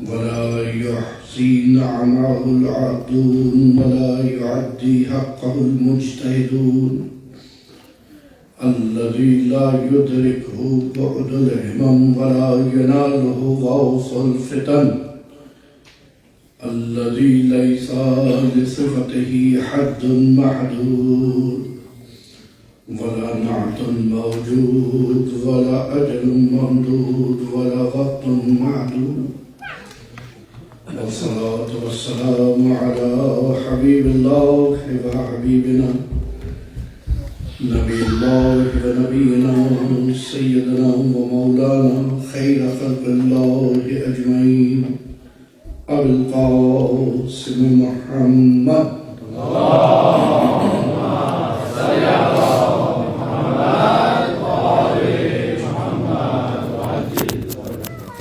ولا يحصي نعمه العادون ولا يعدي حقه المجتهدون الذي لا يدركه بعد الهمم ولا يناله غوص الفتن الذي ليس لصفته حد محدود ولا نعت موجود ولا أجل ممدود ولا وقت معدود والصلاة والسلام على حبيب الله وحبيبنا نبي الله ونبينا سيدنا ومولانا خير خلق الله أجمعين أبي القاسم محمد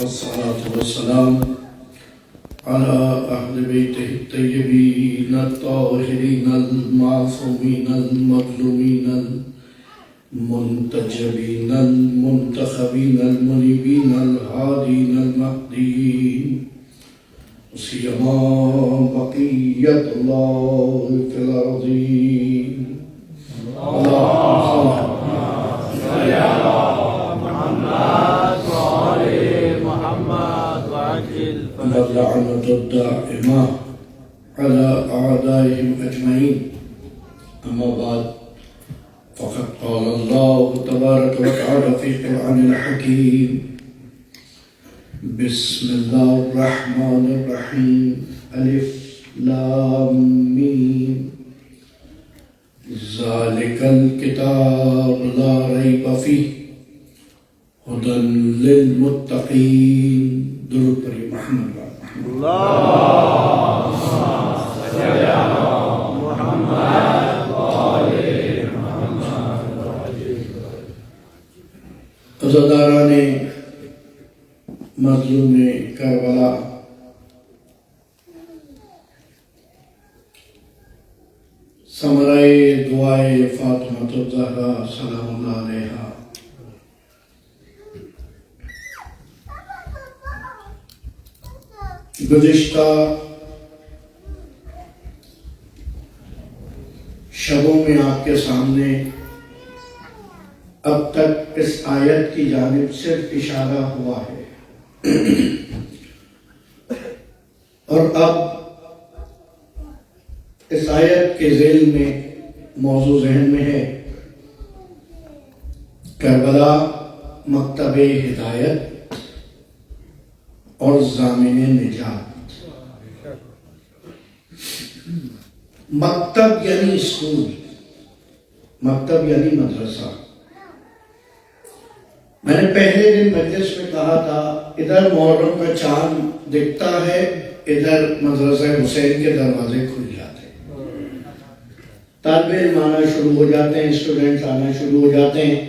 والصلاة والسلام على أهل بيته الطيبين الطاهرين المعصومين المظلومين المنتجبين المنتخبين المنيبين الهادين المهديين سيما بقية الله في الأرضين اللهم صل على محمد وآل محمد وعجل واللعنة الدائمة على أعدائهم أجمعين. أما بعد فقد قال الله تبارك وتعالى في القرآن الحكيم بسم الله الرحمن الرحيم ألف لام ميم ذلك الكتاب لا ريب فيه هدى للمتقين. درود پر محمد اللهم صل على محمد وآل محمد. عزاداران مظلوم کربلا، ثمرۂ دعائے فاطمہ الزہرا سلام اللہ علیہا، گزشتہ شبوں میں آپ کے سامنے اب تک اس آیت کی جانب صرف اشارہ ہوا ہے، اور اب اس آیت کے ذیل میں موضوع ذہن میں ہے کربلا مکتب ہدایت اور ضامن نجات. مکتب یعنی اسکول، مکتب یعنی مدرسہ. میں نے پہلے دن مجلس میں کہا تھا ادھر محرم کا چاند دکھتا ہے، ادھر مدرسہ حسین کے دروازے کھل جاتے ہیں، طالب علم آنا شروع ہو جاتے ہیں، اسٹوڈنٹ آنا شروع ہو جاتے ہیں،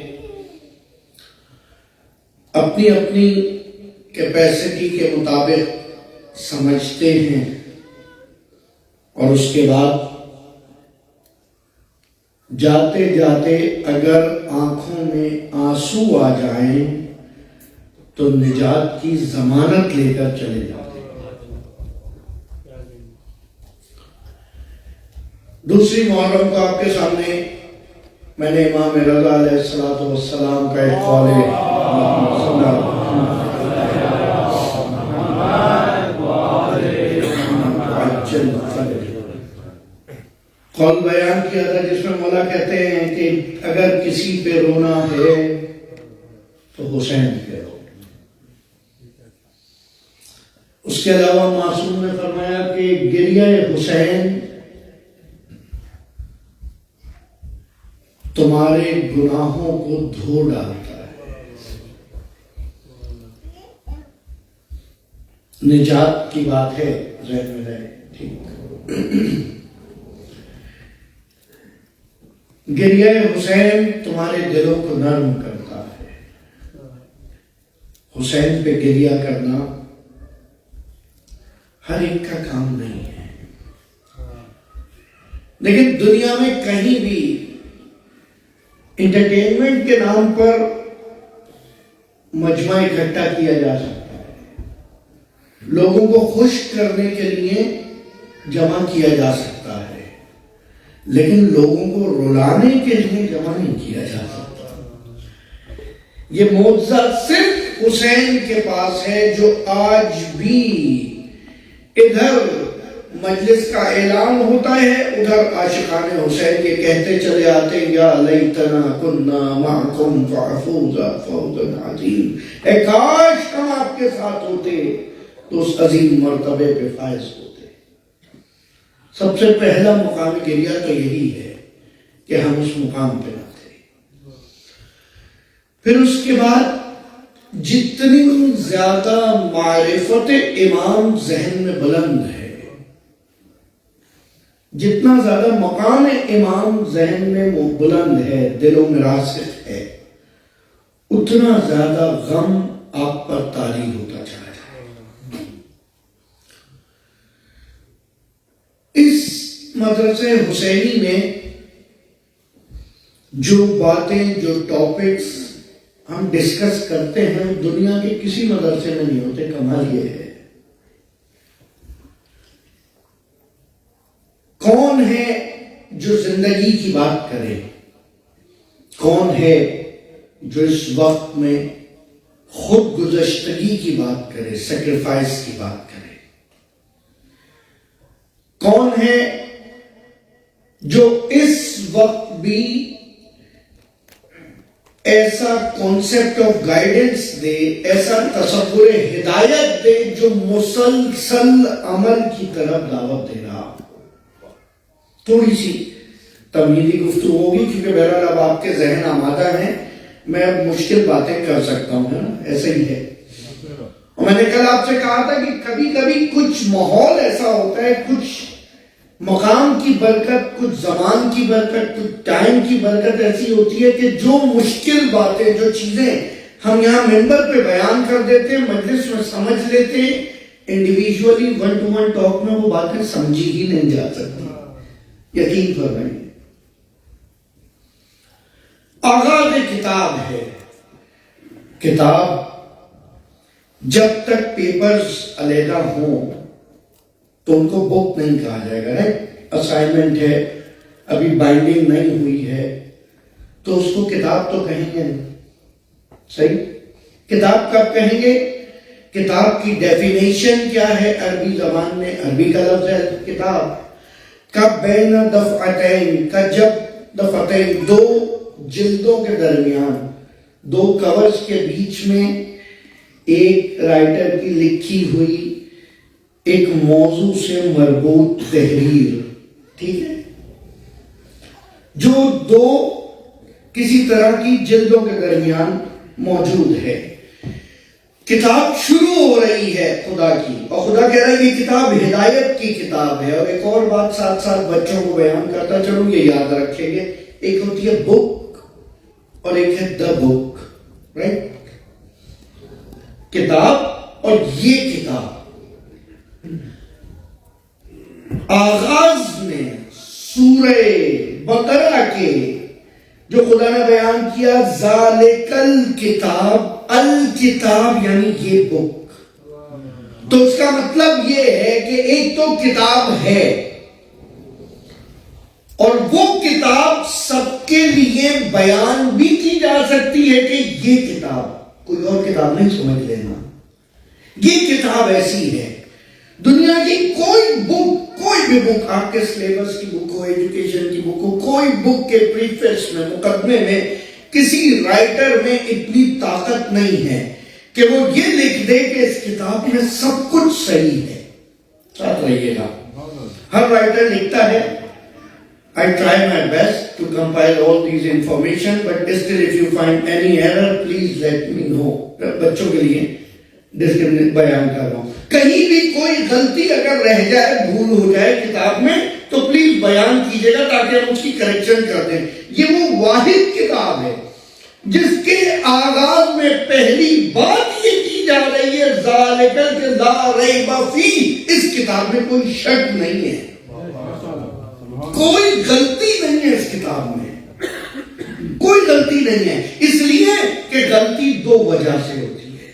اپنی اپنی کیپیسٹی کے مطابق سمجھتے ہیں، اور اس کے بعد جاتے جاتے اگر آنکھوں میں آنسو آ جائیں تو نجات کی ضمانت لے کر چلے جاتے ہیں. دوسری محرم کو آپ کے سامنے میں نے امام رضا علیہ السلام کا ایک قول قول بیان کیا تھا، جس میں مولا کہتے ہیں کہ اگر کسی پہ رونا ہے تو حسین پہ رو. اس کے علاوہ معصوم نے فرمایا کہ گریہ حسین تمہارے گناہوں کو دھو ڈالتا ہے. نجات کی بات ہے، ذہن میں رہے. ٹھیک، گریہ حسین تمہارے دلوں کو نرم کرتا ہے. حسین پہ گریہ کرنا ہر ایک کا کام نہیں ہے، لیکن دنیا میں کہیں بھی انٹرٹینمنٹ کے نام پر مجمع اکٹھا کیا جا سکتا ہے، لوگوں کو خوش کرنے کے لیے جمع کیا جا سکتا ہے، لیکن لوگوں کو رلانے کے لیے جمع نہیں کیا جا سکتا۔ یہ معجزہ صرف حسین کے پاس ہے، جو آج بھی ادھر مجلس کا اعلان ہوتا ہے، ادھر عاشقان حسین کے کہتے چلے آتے یا لیتنا کننا معکم فافوز فوزا عظیم، اے کاش ہم آپ کے ساتھ ہوتے تو اس عظیم مرتبے پہ فائز ہوتے۔ سب سے پہلا مقام گریہ تو یہی ہے کہ ہم اس مقام پہ نہ تھے۔ پھر اس کے بعد جتنی زیادہ معرفت امام ذہن میں بلند ہے، جتنا زیادہ مقام امام ذہن میں بلند ہے، دلوں میں راسخ ہے، اتنا زیادہ غم آپ پر طاری ہوتا چلا جائے گا۔ اس مدرسے حسینی میں جو باتیں، جو ٹاپکس ہم ڈسکس کرتے ہیں، دنیا کے کسی مدرسے میں نہیں ہوتے۔ کمال یہ ہے، کون ہے جو زندگی کی بات کرے، کون ہے جو اس وقت میں خود گزشتگی کی بات کرے، سیکریفائس کی بات کرے، کون ہے جو اس وقت بھی ایسا کانسیپٹ آف گائیڈنس دے، ایسا تصور ہدایت دے جو مسلسل عمل کی طرف دعوت دے رہا۔ تھوڑی سی تمہیدی گفتگو ہوگی کیونکہ بہرحال اب آپ کے ذہن آمادہ ہیں، میں اب مشکل باتیں کر سکتا ہوں، ہے نا، ایسا ہی ہے۔ اور میں نے کل آپ سے کہا تھا کہ کبھی کبھی کچھ ماحول ایسا ہوتا ہے، کچھ مقام کی برکت، کچھ زمان کی برکت، کچھ ٹائم کی برکت ایسی ہوتی ہے کہ جو مشکل باتیں، جو چیزیں ہم یہاں ممبر پہ بیان کر دیتے ہیں، مجلس میں سمجھ لیتے ہیں، individually one to one talk میں وہ باتیں سمجھی ہی نہیں جا سکتی۔ یقین فرمائیے، آغاز کتاب ہے۔ کتاب جب تک پیپرز علیحدہ ہوں تو ان کو بک نہیں کہا جائے گا، رائٹ؟ اسائنمنٹ ہے، ابھی بائنڈنگ نہیں ہوئی ہے تو اس کو کتاب تو کہیں گے نہیں، صحیح؟ کتاب کب کہیں گے؟ کتاب کی ڈیفینیشن کیا ہے عربی زبان میں؟ عربی کا لفظ ہے کتاب۔ کب بین دفعتین، کا جب دفعتین، دو جلدوں کے درمیان، دو کورز کے بیچ میں ایک رائٹر کی لکھی ہوئی ایک موضوع سے مربوط تحریر، ٹھیک ہے، جو دو کسی طرح کی جلدوں کے درمیان موجود ہے۔ کتاب شروع ہو رہی ہے خدا کی، اور خدا کہہ رہا ہے یہ کتاب ہدایت کی کتاب ہے۔ اور ایک اور بات ساتھ ساتھ بچوں کو بیان کرتا چلوں، یہ یاد رکھیں گے، ایک ہوتی ہے بک اور ایک ہے دا بک، رائٹ؟ کتاب اور یہ کتاب۔ آغاز میں سورہ بقرہ کے جو خدا نے بیان کیا، ذالک الکتاب، الکتاب یعنی یہ بک، تو اس کا مطلب یہ ہے کہ ایک تو کتاب ہے اور وہ کتاب سب کے لیے بیان بھی کی جا سکتی ہے کہ یہ کتاب، کوئی اور کتاب نہیں سمجھ لینا، یہ کتاب ایسی ہے۔ دنیا کی کوئی بک، کوئی بھی بک، آپ کے سلیبس کی بک ہو، ایجوکیشن کی بک ہو، کوئی بک کے پریفیس میں، مقدمے میں کسی رائٹر میں اتنی طاقت نہیں ہے کہ وہ یہ لکھ دے کہ اس کتاب میں سب کچھ صحیح ہے۔ ساتھ رہیے گا، ہر رائٹر لکھتا ہے I try my best to compile all these information, but still if you find any error, please let me know. بچوں کے لیے ڈسکرپشن بیان کر رہا ہوں، کہیں بھی کوئی غلطی اگر رہ جائے، بھول ہو جائے کتاب میں تو پلیز بیان کیجئے گا تاکہ ہم اس کی کریکشن کر دیں۔ یہ وہ واحد کتاب ہے جس کے آغاز میں پہلی بات یہ کی جا رہی ہے، ذالک لا ریب فیہ، اس کتاب میں کوئی شک نہیں ہے، کوئی غلطی نہیں ہے، اس کتاب میں کوئی غلطی نہیں ہے۔ اس لیے کہ غلطی دو وجہ سے ہوتی ہے،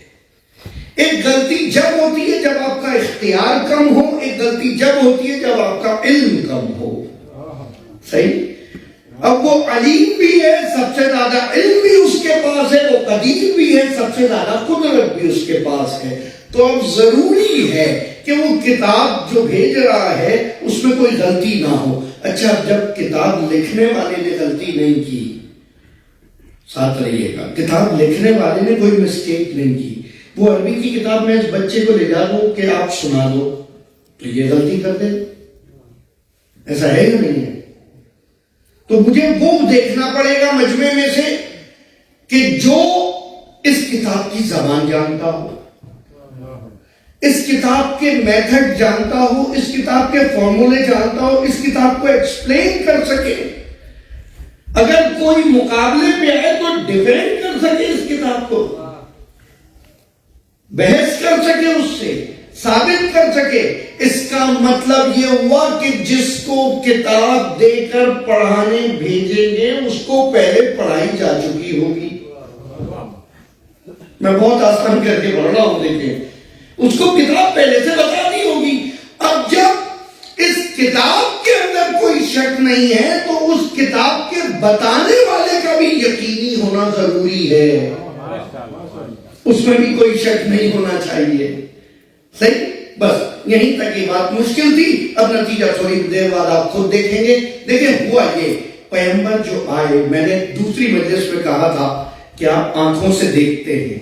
ایک غلطی جب ہوتی ہے جب آپ کا اختیار کم ہو، ایک غلطی جب ہوتی ہے جب آپ کا علم کم ہو. صحیح. اب وہ علیم بھی ہے، سب سے زیادہ علم بھی اس کے پاس ہے، وہ قدیر بھی ہے، سب سے زیادہ قدرت بھی اس کے پاس ہے. تو اب ضروری ہے کہ وہ کتاب جو بھیج رہا ہے اس میں کوئی غلطی نہ ہو. اچھا، جب کتاب لکھنے والے نے غلطی نہیں کی، ساتھ رہیے گا، کتاب لکھنے والے نے کوئی مسٹیک نہیں کی، وہ عربی کی کتاب میں اس بچے کو لے جا دو کہ آپ سنا دو، تو یہ غلطی کر دے. ایسا ہے یا نہیں ہے؟ تو مجھے وہ دیکھنا پڑے گا مجمع میں سے کہ جو اس کتاب کی زبان جانتا ہو، اس کتاب کے میتھڈ جانتا ہو، اس کتاب کے فارمولے جانتا ہو، اس کتاب کو ایکسپلین کر سکے. اگر کوئی مقابلے پہ آئے تو ڈیفینڈ کر سکے اس کتاب کو، بحث کر سکے، اس سے ثابت کر سکے. اس کا مطلب یہ ہوا کہ جس کو کتاب دے کر پڑھانے بھیجیں گے اس کو پہلے پڑھائی جا چکی ہوگی. میں بہت آسان کر کے پڑھ رہا ہوں، دیکھیں، اس کو کتاب پہلے سے بتا دی ہوگی. اب جب اس کتاب کے اندر کوئی شک نہیں ہے تو اس کتاب کے بتانے والے کا بھی یقینی ہونا ضروری ہے، اس میں بھی کوئی شک نہیں ہونا چاہیے. صحیح. بس یہیں تک یہ بات مشکل تھی. اب نتیجہ تھوڑی دیر بعد آپ خود دیکھیں گے. دیکھیں ہوا یہ، پیغمبر جو آئے، میں نے دوسری مجلس میں کہا تھا کہ آپ آنکھوں سے دیکھتے ہیں،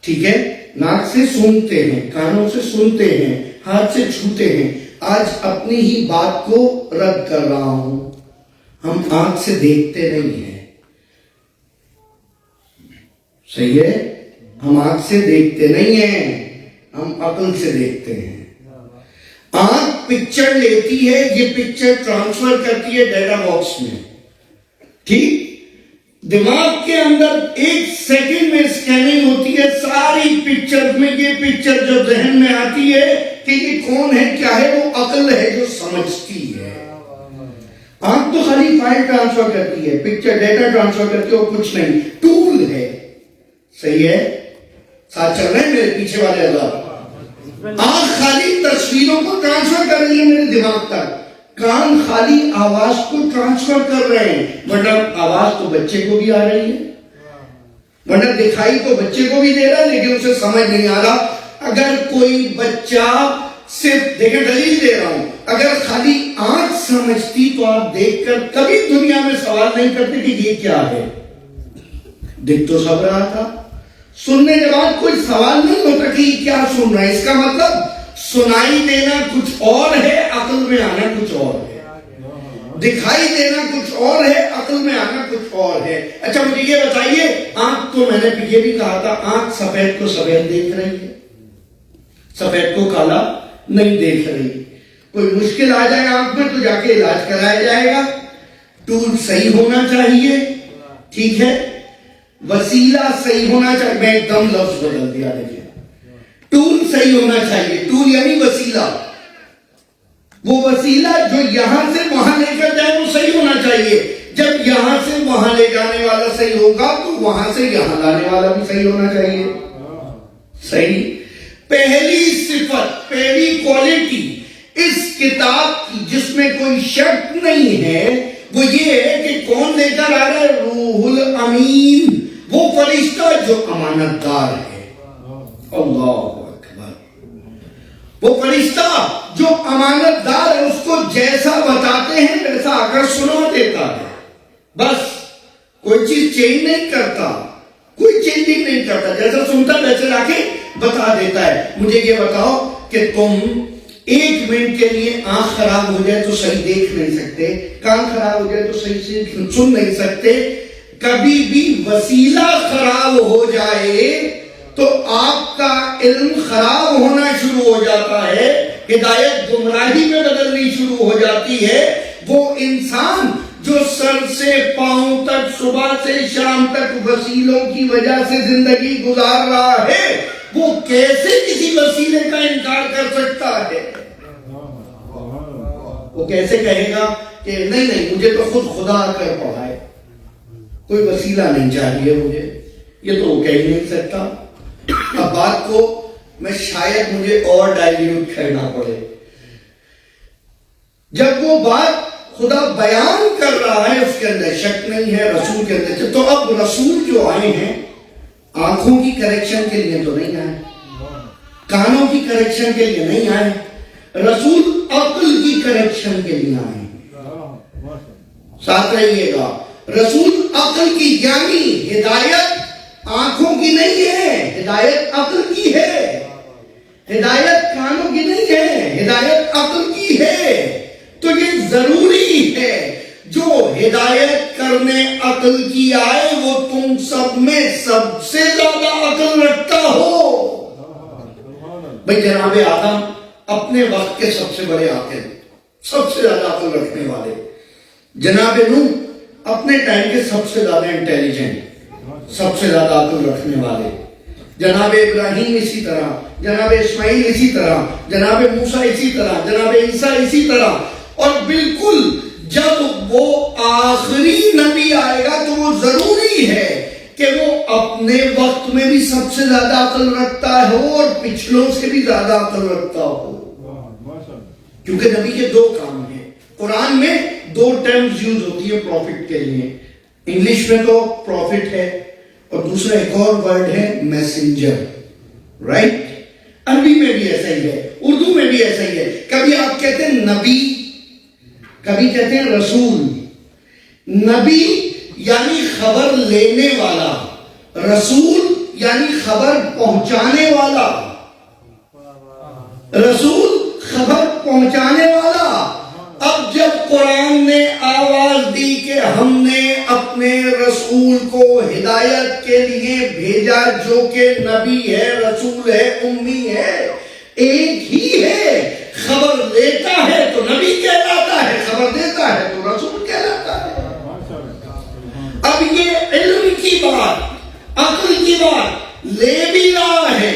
ٹھیک ہے، ناک سے سونگتے ہیں، کانوں سے سنتے ہیں، ہاتھ سے چھوتے ہیں. آج اپنی ہی بات کو رد کر رہا ہوں. ہم آنکھ سے دیکھتے نہیں ہیں. صحیح ہے، ہم آنکھ سے دیکھتے نہیں ہیں، ہم عقل سے دیکھتے ہیں. آنکھ پکچر لیتی ہے، یہ پکچر ٹرانسفر کرتی ہے ڈیٹا باکس میں، ٹھیک. دماغ کے اندر 1 سیکنڈ میں اسکیننگ ہوتی ہے ساری پکچر میں. یہ پکچر جو ذہن میں آتی ہے کہ یہ کون ہے کیا ہے، وہ عقل ہے جو سمجھتی ہے. آنکھ تو خالی فائل ٹرانسفر کرتی ہے، پکچر ڈیٹا ٹرانسفر کرتی ہے، اور کچھ نہیں، ٹول ہے. صحیح ہے، ساتھ چل رہے ہیں میرے پیچھے والے اللہ. آنکھ خالی تصویروں کو ٹرانسفر کر رہی ہے میرے دماغ تک، کان خالی آواز کو ٹرانسفر کر رہے ہیں. ورنہ آواز تو بچے کو بھی آ رہی ہے، ورنہ دکھائی تو بچے کو بھی دے رہا ہے، لیکن اسے سمجھ نہیں آ رہا. اگر کوئی بچہ صرف، دیکھیں دلیل دے رہا ہوں، اگر خالی آنکھ سمجھتی تو آپ دیکھ کر کبھی دنیا میں سوال نہیں کرتے کہ یہ کیا ہے. دیکھ تو سب رہا تھا. سننے کے بعد کوئی سوال نہیں ہوتا کہ یہ کیا سن رہا ہے. اس کا مطلب سنائی دینا کچھ اور ہے، عقل میں آنا کچھ اور ہے. دکھائی دینا کچھ اور ہے، عقل میں آنا کچھ اور ہے. اچھا مجھے یہ بتائیے، آنکھ تو میں نے یہ بھی کہا تھا، آنکھ سفید کو سفید دیکھ رہی ہے، سفید کو کالا نہیں دیکھ رہی. کوئی مشکل آ جائے آنکھ میں تو جا کے علاج کرایا جائے گا. ٹول صحیح ہونا چاہیے، ٹھیک ہے، وسیلہ صحیح ہونا چاہیے. میں ایک دم لفظ بدل دیا، دیکھیں، ٹول صحیح ہونا چاہیے. ٹول یعنی وسیلہ. وہ وسیلہ جو یہاں سے وہاں لے کر جائے وہ صحیح ہونا چاہیے. جب یہاں سے وہاں لے جانے والا صحیح ہوگا تو وہاں سے یہاں لانے والا بھی صحیح ہونا چاہیے. صحیح. پہلی صفت، پہلی کوالٹی اس کتاب کی جس میں کوئی شک نہیں ہے وہ یہ ہے کہ کون لے کر آ رہا ہے؟ روح الامین، وہ فرشتہ جو امانت دار ہے. اللہ اکبر. وہ فرشتہ جو امانت دار ہے، اس کو جیسا بتاتے ہیں ویسا آ کر سنا دیتا ہے. بس کوئی چیز چینج نہیں کرتا، کوئی چینجنگ نہیں کرتا، جیسا سنتا ویسے لا کے بتا دیتا ہے. مجھے یہ بتاؤ کہ تم 1 منٹ کے لیے آنکھ خراب ہو جائے تو صحیح دیکھ نہیں سکتے، کان خراب ہو جائے تو صحیح سے سن نہیں سکتے. کبھی بھی وسیلہ خراب ہو جائے تو آپ کا علم خراب ہونا شروع ہو جاتا ہے، ہدایت گمراہی میں بدلنی شروع ہو جاتی ہے. وہ انسان جو سر سے پاؤں تک، صبح سے شام تک وسیلوں کی وجہ سے زندگی گزار رہا ہے، وہ کیسے کسی وسیلے کا انکار کر سکتا ہے؟ وہ کیسے کہے گا کہ نہیں مجھے تو خود خدا آ کر پڑھائے، کوئی وسیلہ نہیں چاہیے مجھے؟ یہ تو وہ کہہ ہی نہیں سکتا. اب بات کو میں شاید مجھے اور ڈائلیوٹ کرنا پڑے. جب وہ بات خدا بیان کر رہا ہے اس کے اندر شک نہیں ہے رسول کے اندر, تو اب رسول جو آئے ہیں آنکھوں کی کریکشن کے لیے تو نہیں آئے, کانوں کی کریکشن کے لیے نہیں آئے, رسول عقل کی کریکشن کے لیے آئے. ساتھ رہیے گا, رسول عقل کی, یعنی ہدایت آنکھوں کی نہیں ہے, ہدایت عقل کی ہے. ہدایت کانوں کی نہیں ہے, ہدایت عقل کی ہے. تو یہ ضروری ہے جو ہدایت کرنے عقل کی آئے وہ تم سب میں سب سے زیادہ عقل رکھتا ہو. بھئی جناب آدم اپنے وقت کے سب سے بڑے عاقل, سب سے زیادہ عقل رکھنے والے. جناب نوح اپنے ٹائم کے سب سے زیادہ انٹیلیجنٹ, سب سے زیادہ عقل رکھنے والے. جناب ابراہیم اسی طرح, جناب اسماعیل اسی طرح, جناب موسیٰ اسی طرح, جناب عیسیٰ اسی طرح. اور بالکل جب وہ آخری نبی آئے گا تو وہ ضروری ہے کہ وہ اپنے وقت میں بھی سب سے زیادہ عقل رکھتا ہو اور پچھلوں سے بھی زیادہ عقل رکھتا ہو. کیونکہ نبی کے دو کام ہیں. قرآن میں دو ٹرمز یوز ہوتی ہے پروفٹ کے لیے. انگلش میں تو پروفٹ ہے اور دوسرا ایک اور ورڈ ہے میسنجر, رائٹ. عربی میں بھی ایسا ہی ہے, اردو میں بھی ایسا ہی ہے. کبھی آپ کہتے ہیں نبی, کبھی کہتے ہیں رسول. نبی یعنی خبر لینے والا, رسول یعنی خبر پہنچانے والا. رسول خبر پہنچانے والا. اب جب قرآن نے آواز دی کہ ہم نے اپنے رسول کو ہدایت کے لیے بھیجا جو کہ نبی ہے, رسول ہے, امی ہے, ایک ہی ہے. خبر لیتا ہے تو نبی کہلاتا ہے, خبر دیتا ہے تو رسول کہلاتا ہے. اب یہ علم کی بات, عقل کی بات لے بھی رہا ہے,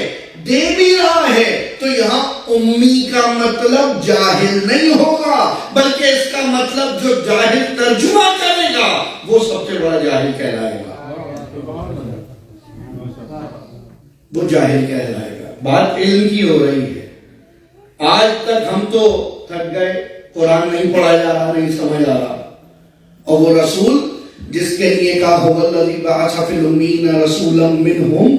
دے بھی رہا ہے, تو یہاں امی کا مطلب جاہل نہیں ہوگا, بلکہ اس کا مطلب جو جاہل ترجمہ کرے گا وہ سب سے بڑا جاہل کہلائے گا, وہ جاہل کہلائے گا. بات علم کی ہو رہی ہے. آج تک ہم تو تھک گئے, قرآن نہیں پڑھا جا رہا, نہیں سمجھ آ رہا. اور وہ رسول جس کے لیے کہا هو الذی بعث فی الامین رسولا منہم,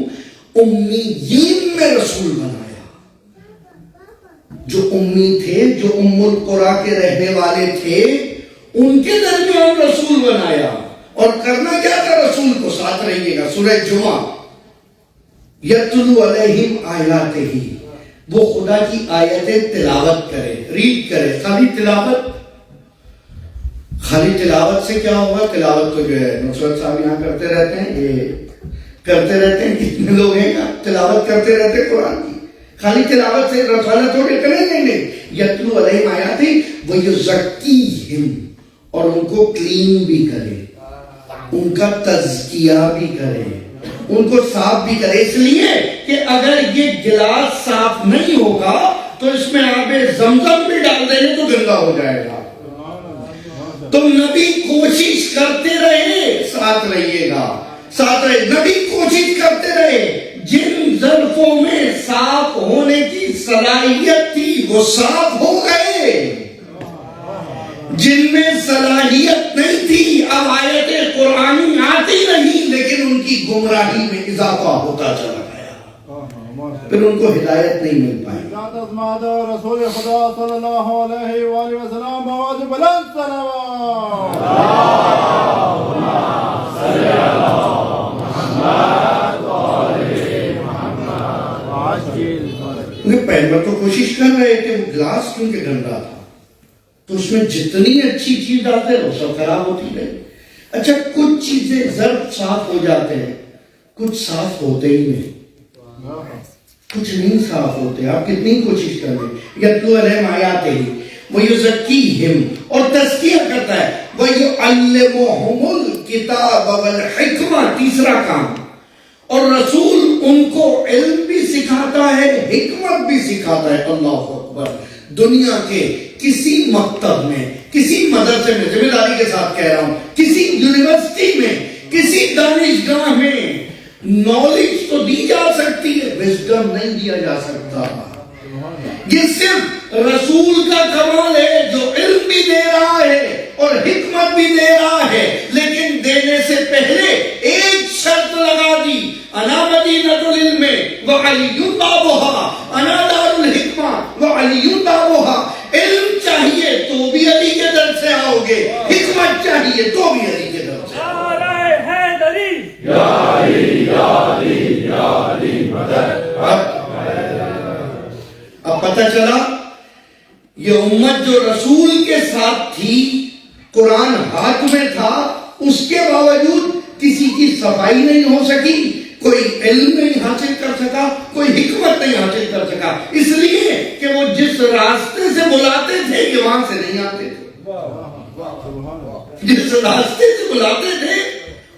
امیین میں رسول بنایا. جو امی تھے, جو ام القریٰ کے رہنے والے تھے, ان کے درمیان رسول بنایا. اور کرنا کیا تھا رسول کو؟ ساتھ رہیے گا, سورہ جمعہ, یتلو علیہم آیاتہ, وہ خدا کی آیتیں تلاوت کرے, ریڈ کرے. خالی تلاوت, خالی تلاوت سے کیا ہوگا؟ تلاوت تو جو ہے نصرت صاحب یہاں کرتے رہتے ہیں, یہ کرتے رہتے ہیں, کتنے لوگ ہیں تلاوت کرتے رہتے ہیں قرآن کی. خالی تلاوت سے رسالہ تھوڑے کریں گے. نہیں, یتلو علیہم آیاتہ ویزکیہم, اور ان کو کلین بھی کرے, ان کا تزکیہ بھی کرے, ان کو صاف بھی کرے. اس لیے کہ اگر یہ گلاس صاف نہیں ہوگا تو اس میں آب زمزم بھی ڈال دیں گے تو گندا ہو جائے گا. تو نبی کوشش کرتے رہے, ساتھ رہیے گا, ساتھ رہے. نبی کوشش کرتے رہے, جن ظرفوں میں صاف ہونے کی صلاحیت تھی وہ صاف ہو گئے, جن میں صلاحیت نہیں تھی اب آیت قرآنی آتی نہیں, لیکن ان کی گمراہی میں اضافہ ہوتا چلا گیا, پھر ان کو ہدایت نہیں مل پائی. رسول خدا صلی اللہ علیہ وآلہ وسلم آواز بلند صلوات. پہلے تو کوشش کر رہے تھے, وہ گلاس کیونکہ گندا تھا تو اس میں جتنی اچھی چیز ڈالتے وہ سب خراب ہوتی رہی. اچھا, کچھ چیزیں ظرف صاف ہو جاتے ہیں, کچھ صاف ہوتے ہی نہیں, کچھ نہیں صاف ہوتے. آپ کتنی کوشش کر لیں. یتلو علیہم آیاتہ ویزکیہم, اور تزکیہ کرتا ہے, ویعلمہم الکتاب والحکمہ, تیسرا کام. اور رسول ان کو علم بھی سکھاتا ہے, حکمت بھی سکھاتا ہے. اللہ اکبر. دنیا کے کسی مکتب میں, کسی مدرسے میں, ذمہ داری کے ساتھ کہہ رہا ہوں, کسی یونیورسٹی میں, کسی دانشگاہ میں نالج تو دی جا سکتی ہے, وزڈم نہیں دیا جا سکتا. یہ صرف رسول کا کمال ہے جو علم بھی دے رہا ہے اور حکمت بھی دے رہا ہے، لیکن دینے سے پہلے ایک شرط لگا دی، انا مدینۃ العلم وعلی بابها، انا دار الحکمہ وعلی بابها. علم چاہیے تو بھی علی کے در سے آؤ گے، حکمت چاہیے تو بھی علی کے در سے آؤ گے. اب پتہ چلا یہ امت جو رسول کے ساتھ تھی، قرآن ہاتھ میں تھا، اس کے باوجود کسی کی صفائی نہیں ہو سکی، کوئی علم نہیں حاصل کر سکا، کوئی حکمت نہیں حاصل کر سکا، اس لیے کہ وہ جس راستے سے بلاتے تھے یہ وہاں سے نہیں آتے تھے. جس راستے سے بلاتے تھے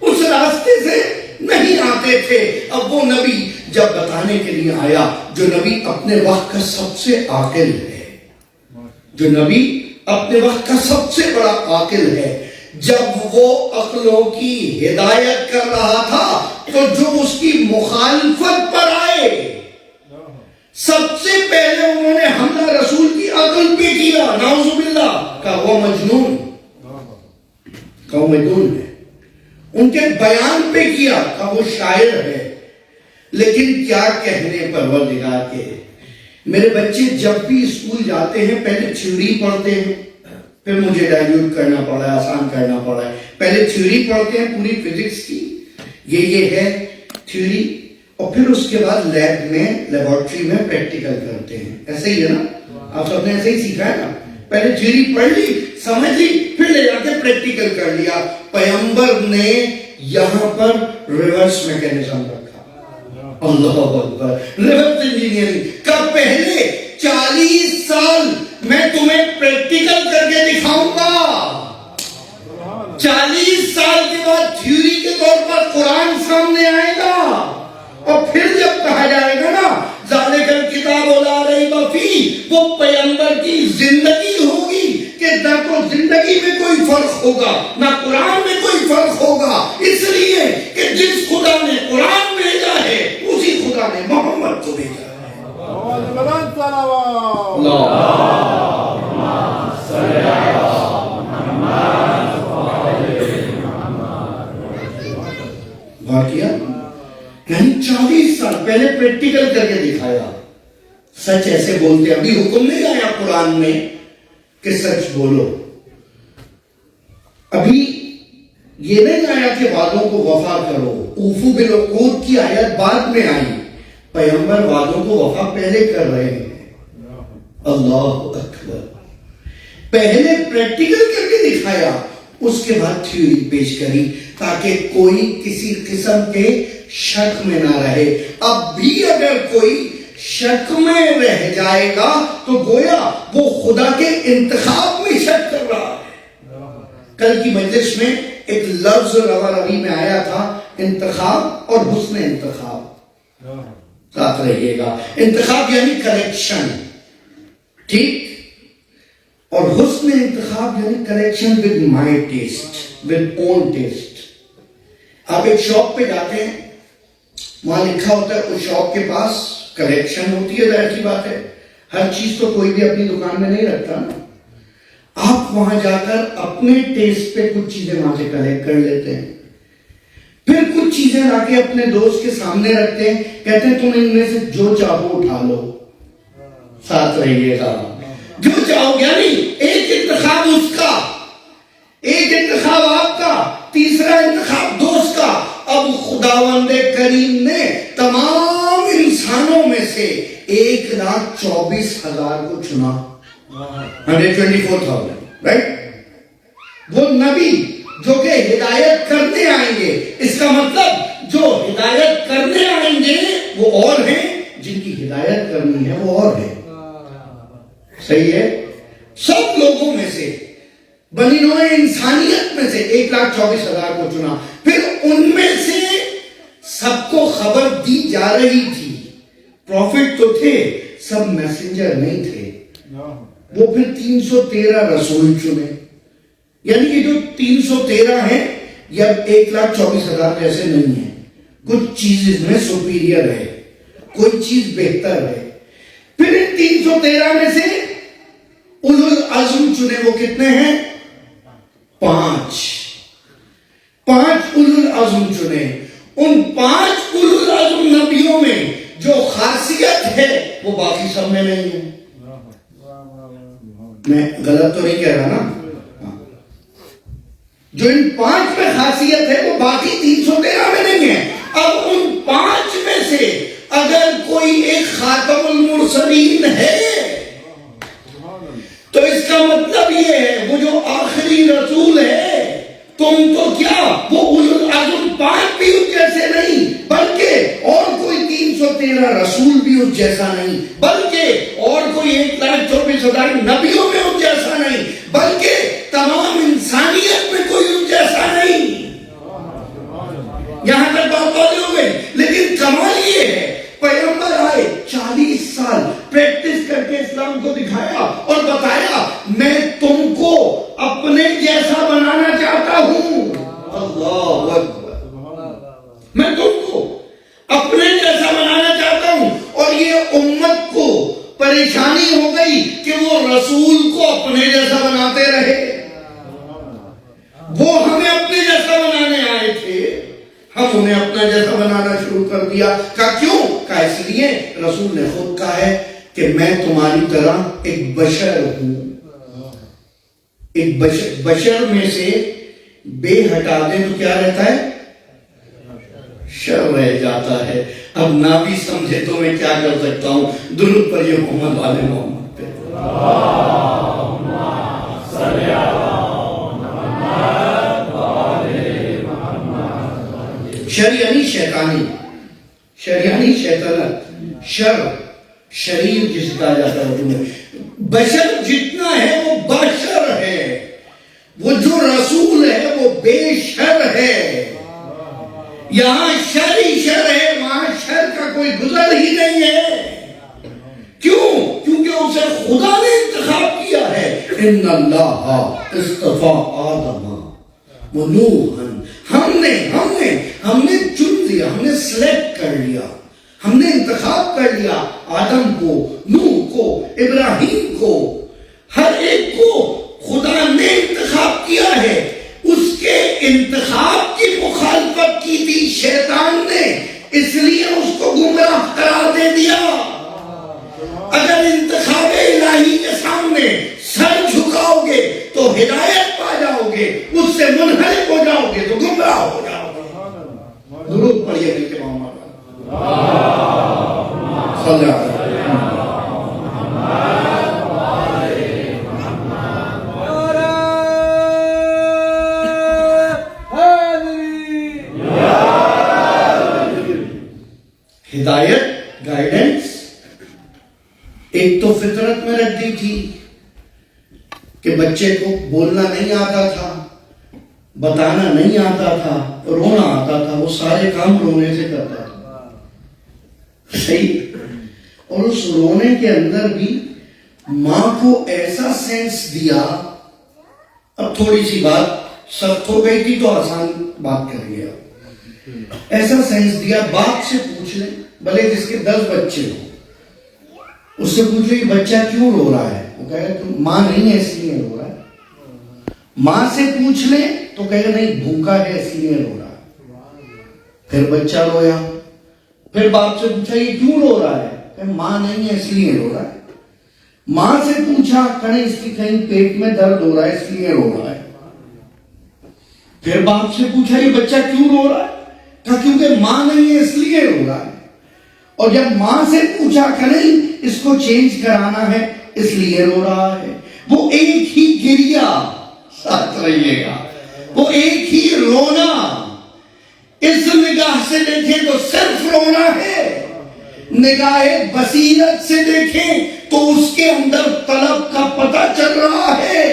اس راستے سے نہیں آتے تھے. اب وہ نبی جب بتانے کے لیے آیا، جو نبی اپنے وقت کا سب سے عاقل ہے، جو نبی اپنے وقت کا سب سے بڑا عاقل ہے، جب وہ عقلوں کی ہدایت کر رہا تھا تو جو اس کی مخالفت پر آئے، سب سے پہلے انہوں نے حملہ رسول کی عقل پہ کیا، نعوذ باللہ، کہا وہ مجنون، کہا وہ مجنون ہے. ان کے بیان پہ کیا، کہا وہ شاعر ہے. لیکن کیا کہنے پروردگار کے، میرے بچے جب بھی اسکول جاتے ہیں پہلے تھیوری پڑھتے ہیں، پھر مجھے ڈائلیوٹ کرنا پڑا ہے، آسان کرنا پڑا ہے. پہلے تھیوری پڑھتے ہیں پوری فزکس کی، یہ ہے تھیوری، اور پھر اس کے بعد لیب میں، لیبورٹری میں پریکٹیکل کرتے ہیں. ایسے ہی ہے نا، آپ سب نے ایسے ہی سیکھا ہے نا. پہلے تھیوری پڑھ لی، سمجھ لی، پھر لے جا کے پریکٹیکل کر لیا. پیغمبر نے یہاں پر ریورس میکینزم رکھا. اللہ اکبر، ریورس انجینئرنگ کا. پہلے 40 سال میں تمہیں پریکٹیکل کر کے دکھاؤں گا، 40 سال کے بعد تھیوری کے طور پر قرآن سامنے آئے گا، اور پھر جب کہا جائے گا نا ذالک الکتاب لا ریب فیہ، وہ پیغمبر کی زندگی ہوگی کہ نہ تو زندگی میں کوئی فرق ہوگا، نہ قرآن میں کوئی فرق ہوگا. اس لیے کہ جس خدا نے قرآن بھیجا ہے اسی خدا نے محمد کو بھیجا ہے. واقعہ یعنی 40 سال پہلے پریکٹیکل کر کے دکھایا. سچ ایسے بولتے، ابھی حکم نہیں آیا قرآن میں کہ سچ بولو، ابھی یہ نہیں آیا کہ وعدوں کو وفا کرو. اوفو بالعقود کی آیت بعد میں آئی، پیغمبر وعدوں کو وفا پہلے کر رہے ہیں. اللہ اکبر. پہلے پریکٹیکل کر کے دکھایا، اس کے بعد تھیوری پیش کری تاکہ کوئی کسی قسم کے شک میں نہ رہے. اب بھی اگر کوئی شک میں رہ جائے گا تو گویا وہ خدا کے انتخاب میں شک کر رہا ہے. کل کی مجلس میں ایک لفظ روا روی میں آیا تھا، انتخاب اور حسن انتخاب. ساتھ رہیے گا. انتخاب یعنی کلیکشن، ٹھیک، اور حسن انتخاب یعنی collection with my test, with own test. آپ ایک شاپ پہ جاتے ہیں، وہاں لکھا ہوتا ہے اس شاپ کے پاس کلیکشن ہوتی ہے، ظاہر سی بات ہے، ہر چیز تو کوئی بھی اپنی دکان میں نہیں رکھتا نا. آپ وہاں جا کر اپنے ٹیسٹ پہ کچھ چیزیں وہاں سے کلیکٹ کر لیتے ہیں، پھر کچھ چیزیں لا کے اپنے دوست کے سامنے رکھتے ہیں، کہتے ہیں تم ان میں سے جو چاہو اٹھا لو. ساتھ رہیے گا. جو چاہو، یعنی ایک انتخاب اس کا، ایک انتخاب آپ کا، تیسرا انتخاب دوست کا. اب خداوند کریم نے تمام انسانوں میں سے 1,24,000 کو چنا. 124,000، رائٹ. وہ نبی جو کہ ہدایت کرنے آئیں گے، اس کا مطلب جو ہدایت کرنے آئیں گے وہ اور ہیں، جن کی ہدایت کرنی ہے وہ اور ہیں. صحیح ہے. سب لوگوں میں سے، بنی نوع انسانیت میں سے 1,24,000 کو چنا. پھر ان میں سے سب کو خبر دی جا رہی تھی. پروفٹ تو تھے، سب میسنجر نہیں تھے. وہ پھر 313 رسول چنے. یعنی یہ جو 313 ہیں یہ 1,24,000 جیسے نہیں ہیں. کچھ چیز میں سپیریئر ہے، کوئی چیز بہتر ہے. پھر ان 313 میں سے اولو العزم چنے، وہ کتنے ہیں؟ 5 اولو العزم چنے. ان 5 اولو العزم نبیوں میں جو خاصیت ہے وہ باقی سب میں نہیں ہے. میں غلط تو نہیں کہہ رہا نا؟ جو ان 5 میں خاصیت ہے وہ باقی 313 میں نہیں ہے. اب ان 5 میں سے اگر کوئی ایک خاتم المرسلین ہے تو اس کا مطلب یہ ہے وہ جو آخری رسول ہے، تم تو کیا وہ اولو العزم 5 بھی اس جیسے نہیں، بلکہ اور کوئی 313 رسول بھی اس جیسا نہیں، بلکہ اور کوئی 1,24,000 نبیوں میں اس جیسا نہیں، بلکہ تمام انسانیت میں کوئی اس جیسا نہیں. یہاں تک بات واضح ہو گئی. لیکن کمال یہ ہے پیغمبر آئے 40 سال پریکٹس کر کے اسلام کو دکھایا اور بتایا میں تم کو اپنے جیسا بنانا چاہتا ہوں. اللہ اکبر. میں تم کو اپنے جیسا بنانا چاہتا ہوں. اور یہ امت کو پریشانی ہو گئی کہ وہ رسول کو اپنے جیسا بناتے رہے. وہ ہمیں اپنے جیسا بنانے آئے تھے، ہم انہیں اپنا جیسا بنانا شروع کر دیا. کہا کیوں؟ کہا اس لیے رسول نے خود کہا ہے کہ میں تمہاری طرح ایک بشر ہوں. ایک بشر میں سے بے ہٹا دیں تو کیا رہتا ہے؟ شر رہ جاتا ہے. اب نہ بھی سمجھے تو میں کیا کر سکتا ہوں. درود پر یہ محمد والے محمد پہ. شر یعنی شیطانی، شر یعنی شیطنت، شر شریر جس کہا جاتا ہے. بشر جتنا ہے وہ بشر ہے، وہ جو رسول ہے وہ بے شر ہے. یہاں شر ہی شر ہے، وہاں شر کا کوئی گزر ہی نہیں ہے. کیوں؟ کیونکہ اسے خدا نے انتخاب کیا ہے. ان اللہ اصطفیٰ آدم و نوحا. ہم نے چن لیا، ہم نے سلیکٹ کر لیا، ہم نے انتخاب کر لیا آدم کو، نوح کو، ابراہیم کو. ہر ایک کو خدا نے انتخاب کیا ہے. اس کے انتخاب کی مخالفت کی تھی شیطان نے، اس لیے اس کو گمراہ قرار دے دیا. اگر انتخاب الہی کے سامنے سر جھکاؤ گے تو ہدایت پا جاؤ گے، اس سے منحرف ہو جاؤ گے تو گمراہ ہو جاؤ گے. درود پڑھیے کہ محمد صلی اللہ علیہ وسلم. ہدایت، گائیڈنس ایک تو فطرت میں رکھ دی تھی کہ بچے کو بولنا نہیں آتا تھا، بتانا نہیں آتا تھا، رونا آتا تھا، وہ سارے کام رونے سے کرتا تھا. صحیح. اور اس رونے کے اندر بھی ماں کو ایسا سینس دیا. اب تھوڑی سی بات سخت ہو گئی تھی تو آسان بات کر گیا. ایسا سینس دیا باپ سے پوچھ لیں، بھلے جس کے 10 بچے ہوں، اس سے پوچھو یہ بچہ کیوں رو رہا ہے؟ وہ کہے گا ماں نہیں ہے اس لیے رو رہا ہے. ماں سے پوچھ لیں تو کہے گا نہیں بھوکا ہے اس لیے رو رہا ہے. پھر بچہ رویا. پھر باپ سے پوچھا یہ کیوں رو رہا ہے؟ کہ ماں نہیں ہے اس لیے رو رہا ہے. ماں سے پوچھا کہیں اس کی کہیں پیٹ میں درد ہو رہا ہے اس لیے رو رہا ہے. پھر باپ سے پوچھا یہ بچہ کیوں رو رہا ہے؟ کہا کیونکہ ماں نہیں ہے اس لیے رو رہا ہے. اور جب ماں سے پوچھا کہ نہیں اس کو چینج کرانا ہے اس لیے رو رہا ہے. وہ ایک ہی گریا، ساتھ رہیے گا، وہ ایک ہی رونا. اس نگاہ سے دیکھیں تو صرف رونا ہے، نگاہ بصیرت سے دیکھیں تو اس کے اندر طلب کا پتہ چل رہا ہے.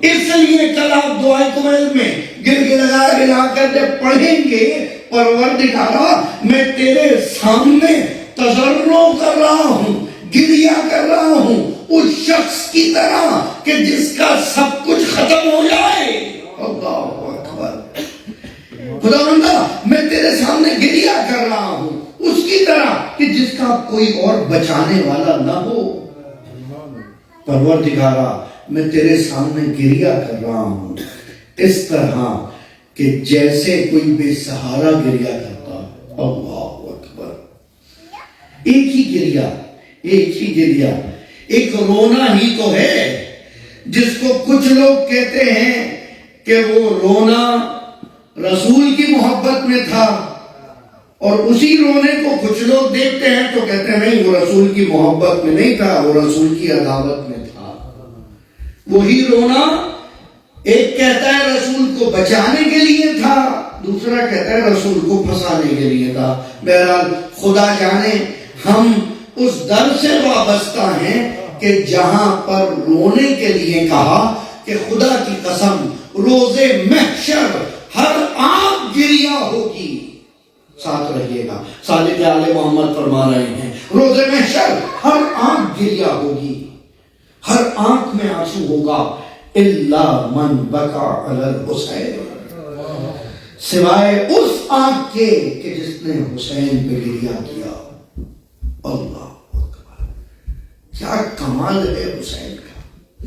اس لیے کل آپ دعائے کمیل میں گڑگڑا کر جب پڑھیں گے پروردگارا میں تیرے سامنے تضرع کر رہا ہوں، گریہ کر رہا ہوں اس شخص کی طرح کہ جس کا سب کچھ ختم ہو جائے. اللہ اکبر. خداوندا میں تیرے سامنے گریہ کر رہا ہوں اس کی طرح کہ اب کوئی اور بچانے والا نہ ہو۔ پروردگارا میں تیرے سامنے گریہ کر رہا ہوں اس طرح کہ جیسے کوئی بے سہارا گریہ کرتا ہے۔ اللہ اکبر، ایک ہی گریہ، ایک ہی گریہ، ایک رونا ہی تو ہے جس کو کچھ لوگ کہتے ہیں کہ وہ رونا رسول کی محبت میں تھا، اور اسی رونے کو کچھ لوگ دیکھتے ہیں تو کہتے ہیں نہیں وہ رسول کی محبت میں نہیں تھا، وہ رسول کی عداوت میں تھا۔ وہی رونا ایک کہتا ہے رسول کو بچانے کے لیے تھا، دوسرا کہتا ہے رسول کو پھنسانے کے لیے تھا۔ بہرحال خدا جانے ہم اس در سے وابستہ ہیں کہ جہاں پر رونے کے لیے کہا کہ خدا کی قسم روز محشر ہر آنکھ گریہ ہوگی۔ ساتھ رہیے گا، صادق آل محمد فرما رہے ہیں روز محشر ہر آنکھ گریہ ہوگی، ہر آنکھ میں آنسو ہوگا، الا من بکا علی الحسین، سوائے اس آنکھ کے کہ جس نے حسین پہ گریہ کیا۔ اللہ اکبر، کیا کمال ہے حسین کا،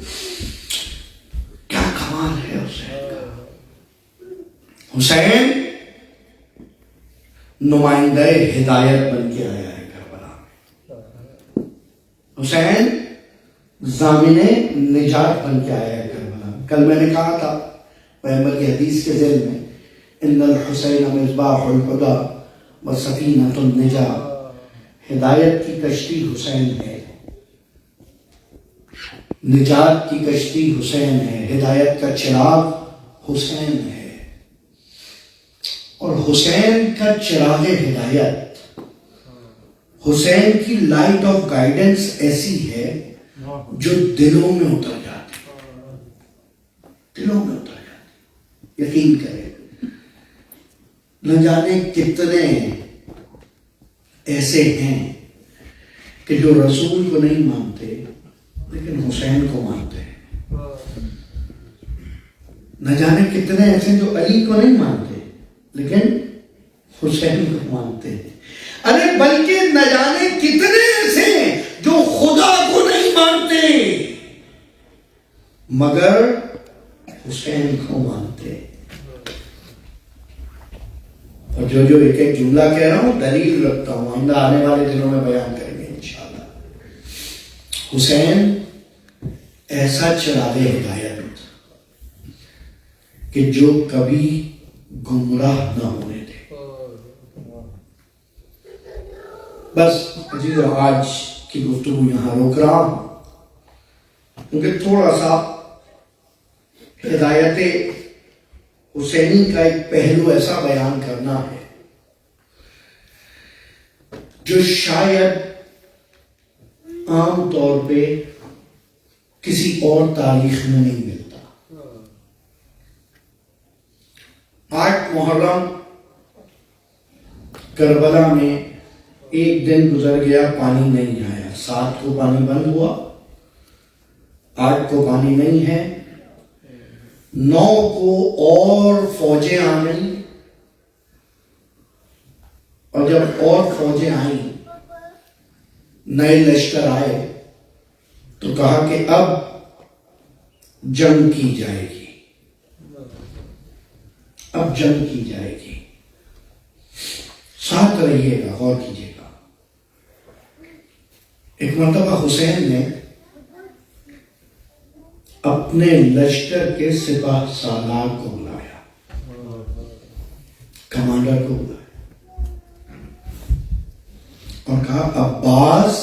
کیا کمال ہے حسین کا۔ حسین نمائندہ ہدایت بن کے آیا ہے کربلا میں، حسین ضامن نجات بن کے آیا ہے کربلا میں۔ کل میں نے کہا تھا پیغمبر کی حدیث کے ذیل میں ان الحسین مصباح الہدی و سفینۃ النجاۃ، ہدایت کی کشتی حسین ہے، نجات کی کشتی حسین ہے، ہدایت کا چراغ حسین ہے۔ اور حسین کا چراغ ہدایت، حسین کی لائٹ آف گائیڈنس ایسی ہے جو دلوں میں اتر جاتی، دلوں میں اتر جاتی۔ یقین کریں، نہ جانے کتنے ایسے ہیں کہ جو رسول کو نہیں مانتے لیکن حسین کو مانتے ہیں، نہ جانے کتنے ایسے جو علی کو نہیں مانتے لیکن حسین کو مانتے ہیں، ارے بلکہ نہ جانے کتنے ایسے ہیں جو خدا کو نہیں مانتے مگر حسین کو مانتے ہیں۔ اور جو ایک ایک جملہ کہہ رہا ہوں دلیل رکھتا ہوں، آئندہ آنے والے دنوں میں بیان کریں گے انشاءاللہ۔ حسین ایسا چراغ ہدایت کہ جو کبھی گمراہ نہ ہونے دے۔ بس عزیزو، آج کی گفتگو یہاں روک رہا ہوں کیونکہ تھوڑا سا ہدایت حسینی کا ایک پہلو ایسا بیان کرنا ہے جو شاید عام طور پہ کسی اور تاریخ میں نہیں ملتا۔ 8 محرم کربلا میں ایک دن گزر گیا، پانی نہیں آیا، 7 کو پانی بند ہوا، 8 کو پانی نہیں ہے، 9 کو اور فوجیں آ گئیں، اور جب اور فوجیں آئیں، نئے لشکر آئے تو کہا کہ اب جنگ کی جائے گی، اب جنگ کی جائے گی۔ ساتھ رہیے گا، غور کیجیے گا۔ ایک مرتبہ حسین نے اپنے لشکر کے سپاہ سالار کو بلایا، کمانڈر کو بلایا اور کہا عباس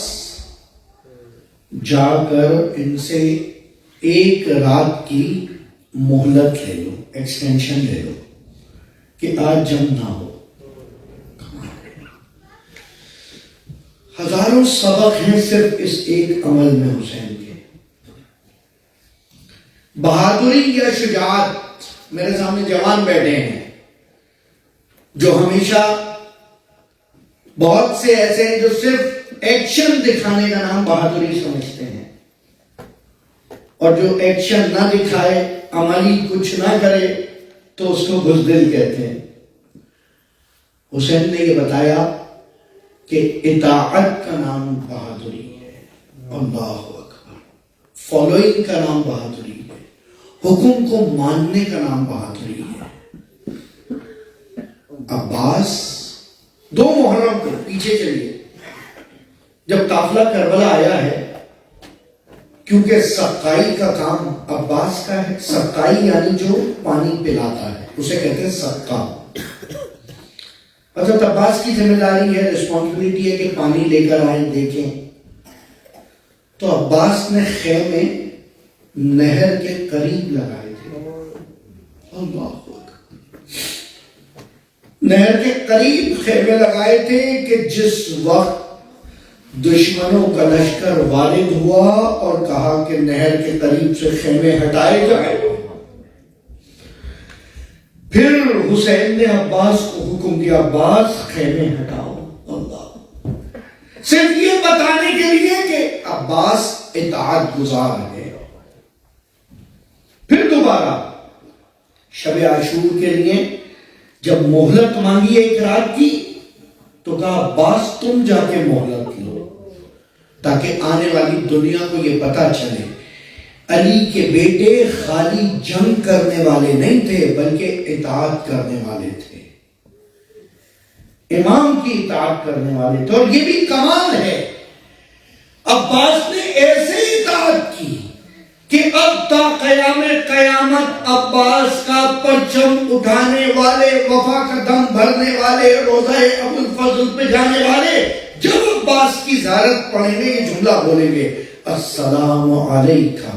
جا کر ان سے 1 رات کی مہلت لے لو، ایکسٹینشن لے لو کہ آج جنگ نہ ہو۔ ہزاروں سبق ہیں صرف اس ایک عمل میں حسین کے۔ بہادری یا شجاعت، میرے سامنے جوان بیٹھے ہیں جو ہمیشہ، بہت سے ایسے ہیں جو صرف ایکشن دکھانے کا نام بہادری سمجھتے ہیں، اور جو ایکشن نہ دکھائے، عملی کچھ نہ کرے تو اس کو بزدل کہتے ہیں۔ حسین نے یہ بتایا کہ اطاعت کا نام بہادری ہے. اللہ اکبر. فالوئنگ کا نام بہادری ہے. حکم کو ماننے کا نام بہادری ہے. عباس 2 محرم کو پیچھے چلیے جب قافلہ کربلا آیا ہے، کیونکہ سقائی کا کام عباس کا ہے. سقائی یعنی جو پانی پلاتا ہے اسے کہتے ہیں سقا. حضرت عباس کی ذمہ داری ہے، رسپانسبلٹی ہے کہ پانی لے کر آئیں دیکھیں. تو عباس نے خیمے نہر کے قریب لگائے تھے. اللہ اکبر. نہر کے قریب خیمے لگائے تھے کہ جس وقت دشمنوں کا لشکر وارد ہوا اور کہا کہ نہر کے قریب سے خیمے ہٹائے جائیں، پھر حسین نے عباس کو حکم دیا عباس خیمے ہٹاؤ. اللہ. صرف یہ بتانے کے لیے کہ عباس اطاعت گزار ہے. پھر دوبارہ شب عاشور کے لیے جب مہلت مانگی ایک رات کی تو کہا عباس تم جا کے مہلت لو تاکہ آنے والی دنیا کو یہ پتا چلے علی کے بیٹے خالی جنگ کرنے والے نہیں تھے بلکہ اطاعت کرنے والے تھے، امام کی اطاعت کرنے والے تھے. اور یہ بھی کمال ہے، عباس نے ایسے اطاعت کی کہ اب تا قیام قیامت عباس کا پرچم اٹھانے والے، وفا کا دم بھرنے والے، روضہ ابو الفضل پہ جانے والے جب عباس کی زیارت پڑھیں گے یہ جملہ بولیں گے السلام علیکہ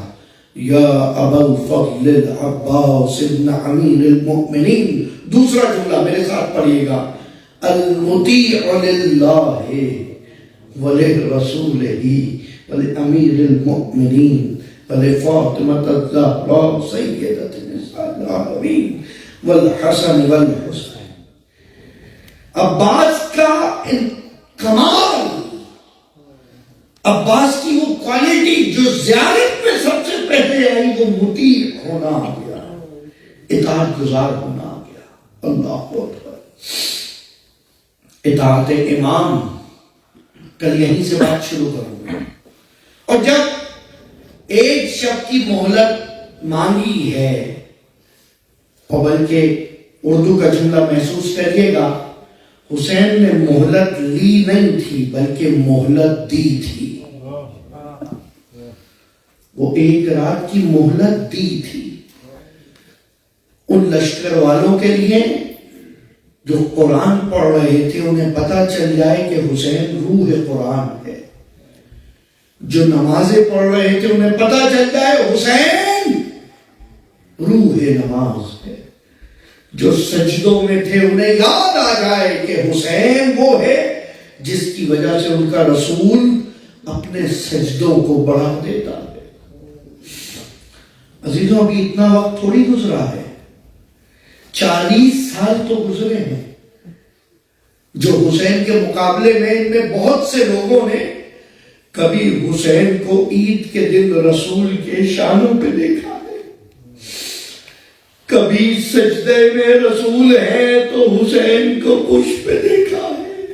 یا ابا الفضل العباس ابن امیر المؤمنین. دوسرا جملہ میرے ساتھ پڑھیے گا المطیع للہ ولرسولہ ولامیر المؤمنین ولفاطمہ الزہراء سیدۃ نساء العالمین والحسن والحسین. عباس کا کمال، عباس کی وہ کوالٹی جو زیارت میں سب سے پہلے آئی وہ مطیع ہونا آ گیا، اطاعت گزار ہونا آ گیا. اللہ اکبر. اطاعت امام. کل یہیں سے بات شروع کروں گا. اور جب ایک شب کی مہلت مانگی ہے، اور بلکہ اردو کا جملہ محسوس کریے گا، حسین نے مہلت لی نہیں تھی بلکہ مہلت دی تھی. وہ ایک رات کی مہلت دی تھی ان لشکر والوں کے لیے جو قرآن پڑھ رہے تھے. انہیں پتا چل جائے کہ حسین روح قرآن ہے. جو نمازیں پڑھ رہے تھے انہیں پتا چل جائے حسین روح نماز ہے. جو سجدوں میں تھے انہیں یاد آ جائے کہ حسین وہ ہے جس کی وجہ سے ان کا رسول اپنے سجدوں کو بڑھا دیتا ہے. عزیزوں ابھی اتنا وقت تھوڑی گزرا ہے، 40 سال تو گزرے ہیں جو حسین کے مقابلے میں ان میں بہت سے لوگوں نے کبھی حسین کو عید کے دن رسول کے شانوں پہ دیکھا ہے، کبھی سجدے میں رسول ہے تو حسین کو پش پہ دیکھا ہے.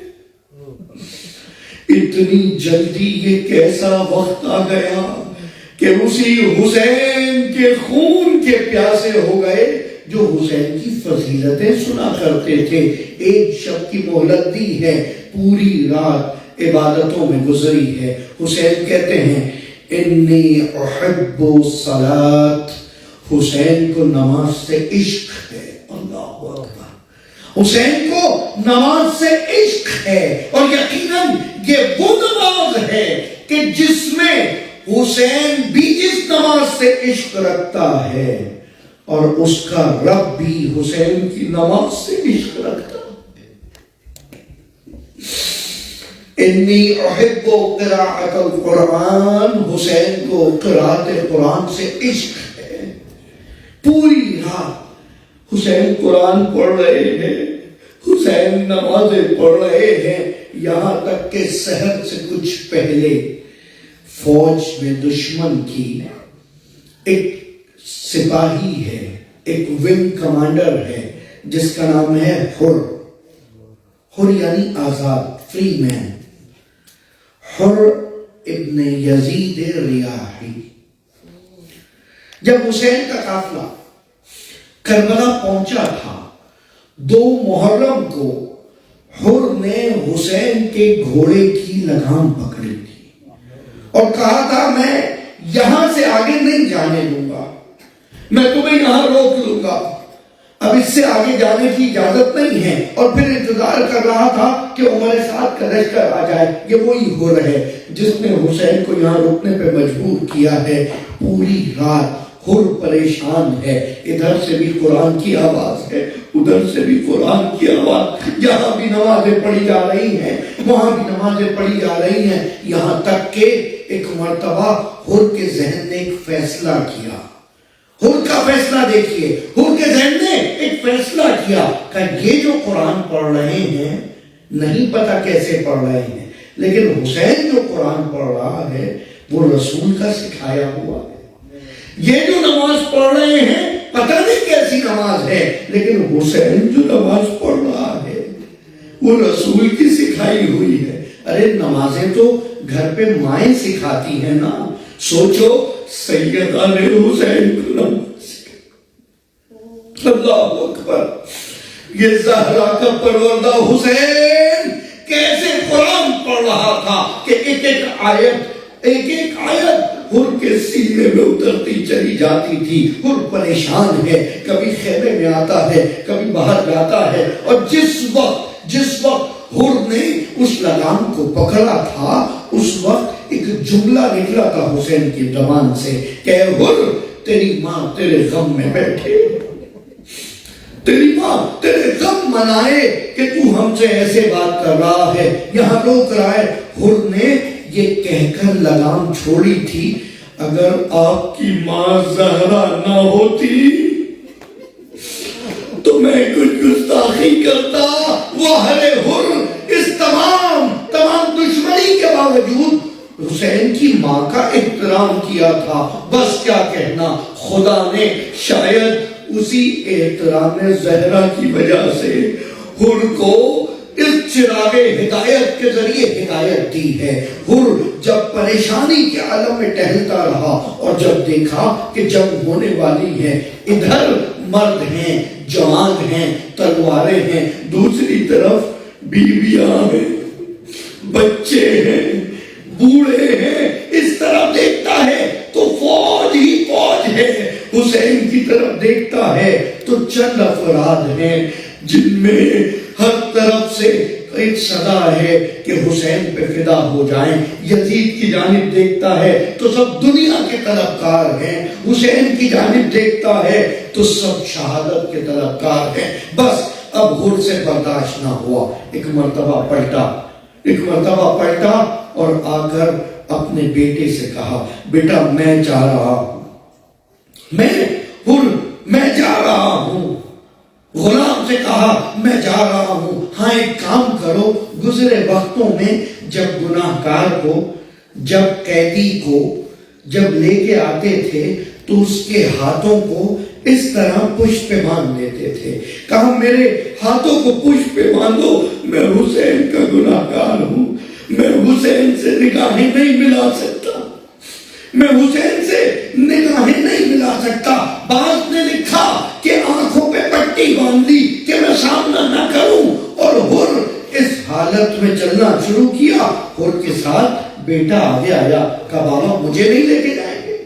اتنی جلدی یہ کیسا وقت آ گیا کہ اسی حسین کے خون کے پیاسے ہو گئے جو حسین کی فضیلتیں سنا کرتے تھے. ایک شب کی مہلت دی ہے، پوری رات عبادتوں میں گزری ہے. حسین کہتے ہیں انی احب الصلاۃ، حسین کو نماز سے عشق ہے. اللہ اکبر. حسین کو نماز سے عشق ہے، اور یقیناً یہ وہ نماز ہے کہ جس میں حسین بھی اس نماز سے عشق رکھتا ہے اور اس کا رب بھی حسین کی نماز سے عشق رکھتا ہے. انی احب قراءۃ القرآن، حسین کو قراءت قرآن سے عشق ہے. پوری رات حسین قرآن پڑھ رہے ہیں، حسین نمازیں پڑھ رہے ہیں، یہاں تک کہ سحر سے کچھ پہلے فوج میں دشمن کی ایک سپاہی ہے، ایک ونگ کمانڈر ہے جس کا نام ہے حر. حر یعنی آزاد، فری مین، حر ابن یزید ریاحی. جب حسین کا قافلہ کربلا پہنچا تھا 2 محرم کو حر نے حسین کے گھوڑے کی لگام پکڑی تھی اور کہا تھا میں یہاں سے آگے نہیں جانے دوں گا، میں تمہیں یہاں روک لوں گا، اب اس سے آگے جانے کی اجازت نہیں ہے. اور پھر انتظار کر رہا تھا کہ عمر سعد کا لشکر آ جائے. یہ وہی حر ہے جس نے حسین کو یہاں رکنے پہ مجبور کیا ہے. پوری رات حر پریشان ہے، ادھر سے بھی قرآن کی آواز ہے، ادھر سے بھی قرآن کی آواز، یہاں بھی نمازیں پڑھی جا رہی ہیں، وہاں بھی نمازیں پڑھی جا رہی ہیں، یہاں تک کہ ایک مرتبہ حر کے ذہن نے ایک فیصلہ کیا. حر کا فیصلہ دیکھیے، حر کے ذہن نے ایک فیصلہ کیا کہ یہ جو قرآن پڑھ رہے ہیں نہیں پتا کیسے پڑھ رہے ہیں، لیکن حسین جو قرآن پڑھ رہا ہے وہ رسول کا سکھایا ہوا ہے. یہ جو نماز پڑھ رہے ہیں پتہ نہیں کیسی نماز ہے، لیکن حسین جو نماز پڑھ رہا ہے وہ رسول کی سکھائی ہوئی ہے. ارے نمازیں تو گھر پہ مائیں سکھاتی ہیں نا. سوچو سیدہ نے حسین کو نماز سکھائی. اللہ اکبر. یہ زہرا کا پروردہ حسین کیسے قرآن پڑھ رہا تھا کہ ایک ایک آیت حر کے سینے میں اترتی چلی جاتی تھی. حر پریشان ہے، کبھی خیمے میں آتا ہے، کبھی باہر جاتا ہے. اور جس وقت حر نے اس لگام کو پکڑا تھا اس وقت ایک جملہ نکلا تھا حسین کی زبان سے کہ حر تیری ماں تیرے غم میں بیٹھے، تیری ماں تیرے غم منائے کہ تو ہم سے ایسے بات کر رہا ہے، یہاں روک رہا ہے. حر نے یہ کہہ کر لگام چھوڑی تھی اگر آپ کی ماں زہرا نہ ہوتی تو میں کچھ گستاخی کرتا. وہ حر اس تمام دشمنی کے باوجود حسین کی ماں کا احترام کیا تھا. بس کیا کہنا، خدا نے شاید اسی احترام زہرا کی وجہ سے حر کو اس چراغ ہدایت کے ذریعے ہدایت دی ہے. حر جب پریشانی کے عالم میں ٹہلتا رہا اور جب دیکھا کہ جنگ ہونے والی ہے، ادھر مرد ہیں، جوان ہیں، تلواریں ہیں، دوسری طرف بیویاں ہیں، بچے ہیں، بوڑھے ہیں، اس طرف دیکھتا ہے تو فوج ہی فوج ہے. حسین کی طرف دیکھتا ہے تو چند افراد ہیں جن میں ہر طرف سے ایک صدا ہے کہ حسین پہ فدا ہو جائیں. یزید کی جانب دیکھتا ہے تو سب دنیا کے طلبکار ہیں، حسین کی جانب دیکھتا ہے تو سب شہادت کے طلبکار ہیں. بس اب حر سے برداشت نہ ہوا، ایک مرتبہ پلٹا اور آ کر اپنے بیٹے سے کہا بیٹا میں جا رہا ہوں، میں جا رہا ہوں. غلام سے کہا میں جا رہا ہوں، ہاں ایک کام کرو، گزرے وقتوں میں جب گناہگار کو، جب قیدی کو جب لے کے آتے تھے تو اس کے ہاتھوں کو اس طرح پشت پہ باندھ دیتے تھے. کہا میرے ہاتھوں کو پشت پہ باندھو، میں حسین کا گناہگار ہوں، میں حسین سے نگاہیں نہیں ملا سکتا، میں حسین سے نگاہیں نہیں ملا سکتا. بعض نے لکھا کہ آنکھوں پہ پٹی باندھ لی کہ میں سامنا نہ کروں، اور حر اس حالت میں چلنا شروع کیا. حر کے ساتھ بیٹا آگے آیا، کہا بابا مجھے نہیں لے کے جائیں گے؟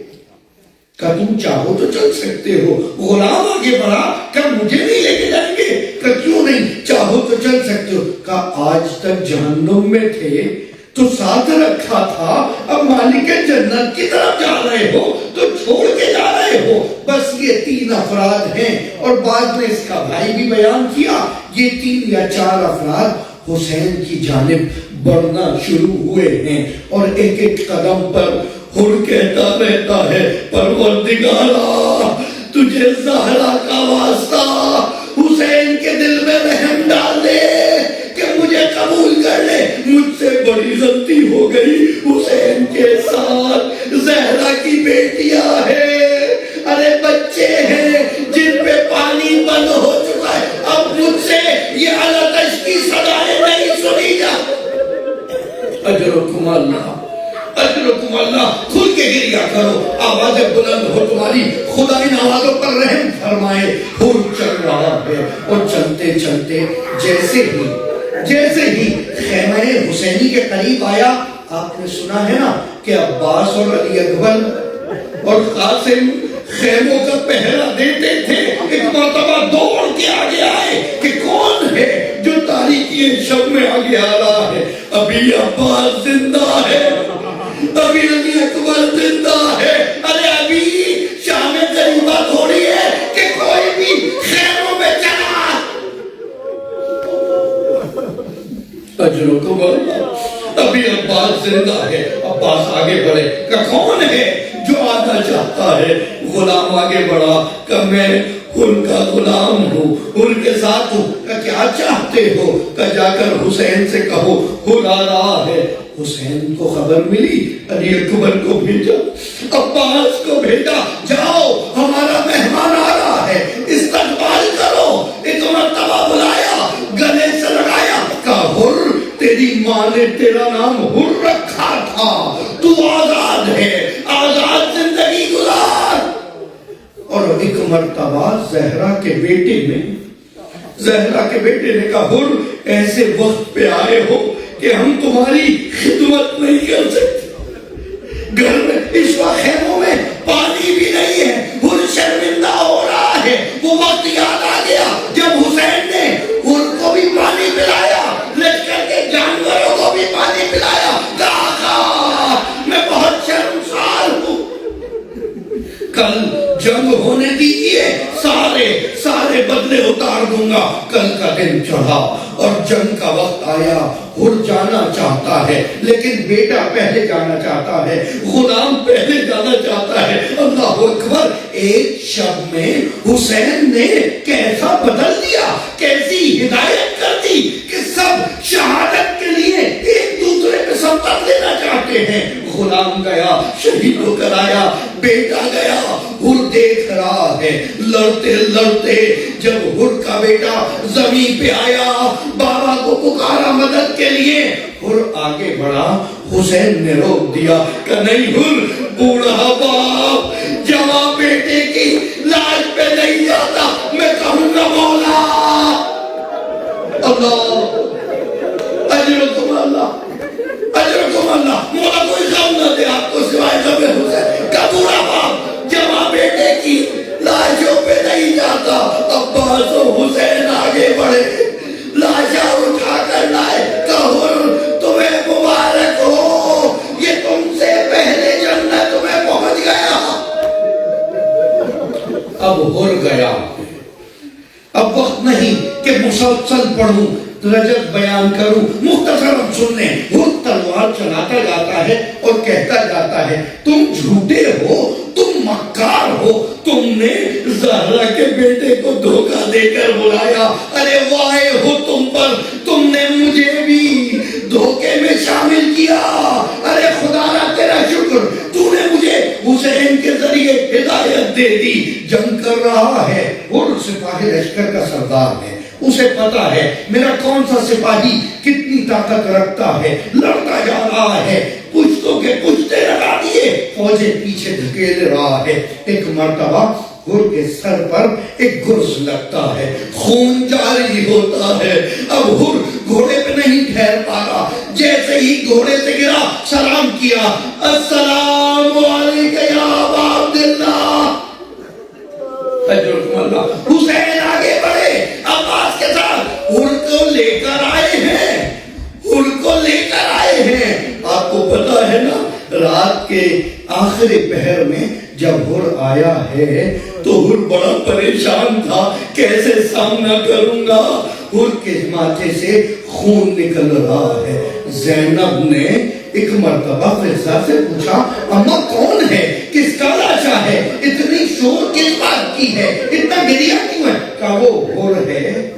کہا تم چاہو تو چل سکتے ہو. غلام آگے بڑھا، کہا مجھے نہیں لے کے جائیں گے؟ کہا کیوں نہیں، چاہو تو چل سکتے ہو. کہا آج تک جہنم میں تھے تو ساتھ رکھا تھا، اب مالک جنت کی طرف جا رہے ہو تو چھوڑ کے جا رہے ہو. بس یہ 3 افراد ہیں، اور بعد میں اس کا بھائی بھی بیان کیا. یہ 3 یا 4 افراد حسین کی جانب بڑھنا شروع ہوئے ہیں، اور ایک ایک قدم پر حر کہتا رہتا ہے پروردگارا تجھے زہرا کا واسطہ حسین کے دل میں رحم ڈال دے کہ مجھے قبول کر لے، مجھ سے بڑی غلطی ہو گئی. حسین کے ساتھ زہرا کی بیٹیاں ہیں، ارے بچے ہیں جن پہ پانی بند ہو چکا ہے. اب مجھ سے یہ الاتش کی صدائیں اجرکم اللہ، اجرکم اللہ، کھل کے گریا کرو، آوازیں بلند ہو تمہاری، خدا ان آوازوں پر رحم فرمائے۔ حور چل رہا ہے اور چلتے چلتے جیسے ہی خیمہ حسینی کے قریب آیا، آپ نے سنا ہے نا کہ عباس اور علی اکبر اور قاسم خیموں کا پہرا دیتے تھے، ایک مرتبہ دوڑ کے آگے آئے کہ کون ہے جو تاریکی شب میں آگے آ رہا ہے؟ ابھی عباس زندہ ہے، ابھی علی اکبر زندہ ہے، ارے ابھی شام قریبہ تھوڑی ہے کہ کوئی بھی خیموں میں چلا۔ اجرکم اللہ، ابھی عباس زندہ ہے۔ عباس آگے بڑھے کہ کون ہے جو آنا چاہتا ہے؟ غلام آگے بڑھا کہ میں ان کا غلام ہوں، ان کے ساتھ ہوں۔ کہ کیا چاہتے ہو؟ کہ جا کر حسین سے کہو حر آ رہا ہے۔ حسین کو خبر ملی، علی اکبر کو بھیجا، عباس کو بھیجا، جاؤ ہمارا مہمان آ رہا ہے، استقبال کرو۔ ایک مرتبہ بلایا، گلے سے لگایا، کہا حر، تیری ماں نے تیرا نام حر رکھا تھا، تو آزاد ہے، آزاد زندگی گزار۔ اور ایک مرتبہ زہرا کے بیٹے نے کہا حر، ایسے وقت پہ آئے ہو کہ ہم تمہاری خدمت نہیں کر سکتے، گھر میں اس وقت خیموں میں پانی بھی نہیں ہے، حر شرمندہ ہو رہا ہے۔ وہ وقت یاد آ گیا جب حسین نے حر کو بھی پانی پلایا، لشکر کے جانوروں کو بھی پانی پلایا، کہا میں بہت شرمسار ہوں، کل جنگ ہونے دیجئے، سارے بدلے اتار دوں گا۔ کل کا دن چڑھا اور جنگ کا وقت آیا، حر جانا چاہتا ہے لیکن بیٹا پہلے جانا چاہتا ہے، غلام پہلے جانا چاہتا ہے۔ اللہ اکبر، ایک شب میں حسین نے کیسا بدل دیا، کیسی ہدایت کر دی کہ سب شہادت کے لیے ایک دوسرے پہ سبقت لینا چاہتے ہیں۔ غلام گیا، شہید ہو کر آیا، بیٹا گیا، حر دیکھ رہا ہے۔ لڑتے لڑتے جب حر کا بیٹا زمین پہ آیا، بابا کو پکارا مدد کے لیے، حر آگے بڑھا، حسین نے روک دیا کہ نہیں حر، بوڑھا باپ جوان بیٹے کی لاش پہ نہیں جاتا، میں کہوں گا مولا۔ اللہ، اجرکم اللہ، اجرکم اللہ، مولا کوئی غم نہ دے آپ کو سوائے غم حسین کا۔ بوڑھا باپ جوان بیٹے کی لاشوں پہ نہیں جاتا۔ عباس و حسین آگے بڑھے، لاشاں اٹھا کر لائے، کہو تمہیں مبارک ہو، یہ تم سے پہلے جنت میں پہنچ گیا۔ اب حر گیا، اب وقت نہیں کہ مسلسل پڑھوں، رجب بیان کروں، مختصر سن لیں۔ حر تلوار چلاتا جاتا ہے اور کہتا جاتا ہے تم جھوٹے ہو، تم مکار ہو، تم نے زہرا کے بیٹے کو دھوکہ دے کر بلایا، ارے وائے ہو تم پر، تم نے مجھے بھی دھوکے میں شامل کیا، ارے خدا را تیرا شکر، تو نے مجھے حسین کے ذریعے ہدایت دے دی۔ جنگ کر رہا ہے، حر سپاہی لشکر کا سردار ہے، اسے پتا ہے میرا کون سا سپاہی کتنی طاقت رکھتا ہے، لڑتا جا رہا ہے، پشتوں کے پشتے لگا دیے، فوجیں پیچھے دھکیل رہا ہے۔ ایک مرتبہ حر کے سر پر ایک گرز لگتا ہے، خون جاری ہوتا ہے۔ اب حر گھوڑے پہ نہیں ٹھہر پا رہا، جیسے ہی گھوڑے سے گرا سلام کیا، السلام علیکم یا ابا عبداللہ۔ اجرکم اللہ، حسین آگے بڑھے عباس کے ساتھ، حر کو لے کر آئے ہیں، حر کو لے کر آئے ہیں۔ آپ کو پتا ہے نا، رات کے آخری پہر میں جب حر آیا ہے تو حر بڑا پریشان تھا، کیسے سامنا کروں گا، حر کے ماتھے سے خون نکل رہا ہے۔ زینب نے ایک مرتبہ فضا سے پوچھا اماں کون ہے، کس کا لاشا ہے، اتنی شور کس بات کی ہے، اتنا گریا کیوں ہے؟ کہا وہ حر ہے،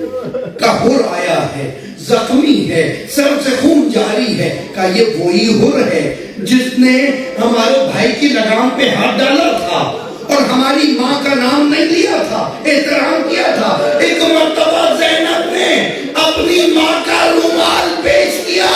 کہا حر آیا ہے، زخمی ہے، سر سے خون جاری ہے۔ کہا یہ وہی حر ہے جس نے ہمارے بھائی کی لگام پہ ہاتھ ڈالا تھا اور ہماری ماں کا نام نہیں لیا تھا، احترام کیا تھا۔ ایک مرتبہ زینب نے اپنی ماں کا رومال پیش کیا،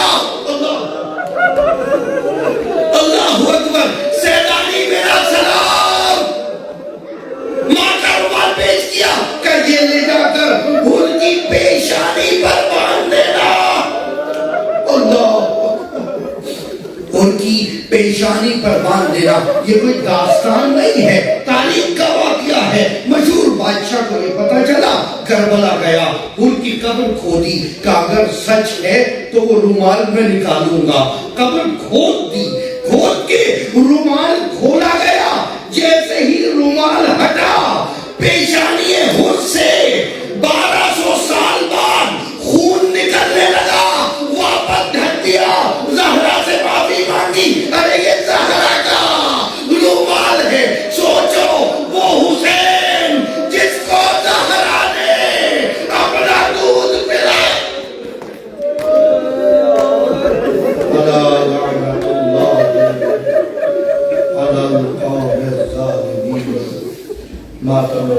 ان کی پیشانی پر باندھ دینا یہ کوئی داستان نہیں ہے، تاریخ کا واقعہ ہے۔ مشہور بادشاہ کو یہ پتا چلا، کربلا گیا، ان کی قبر کھودی کہ اگر سچ ہے تو وہ رومال میں نکالوں گا۔ قبر کھود دی، کھود کے رومال کھولا گیا، جیسے ہی رومال ہٹا پیشانی حر سے 1200 سال بعد خون نکلنے لگا، واپس ڈھک دیا، زہرا سے معافی مانگی، ارے یہ زہرا کا رومال ہے۔ سوچو وہ حسین جس کو زہرا نے اپنا دودھ پلایا۔ الا لعنت اللہ علی القوم الظالمین۔ ماتم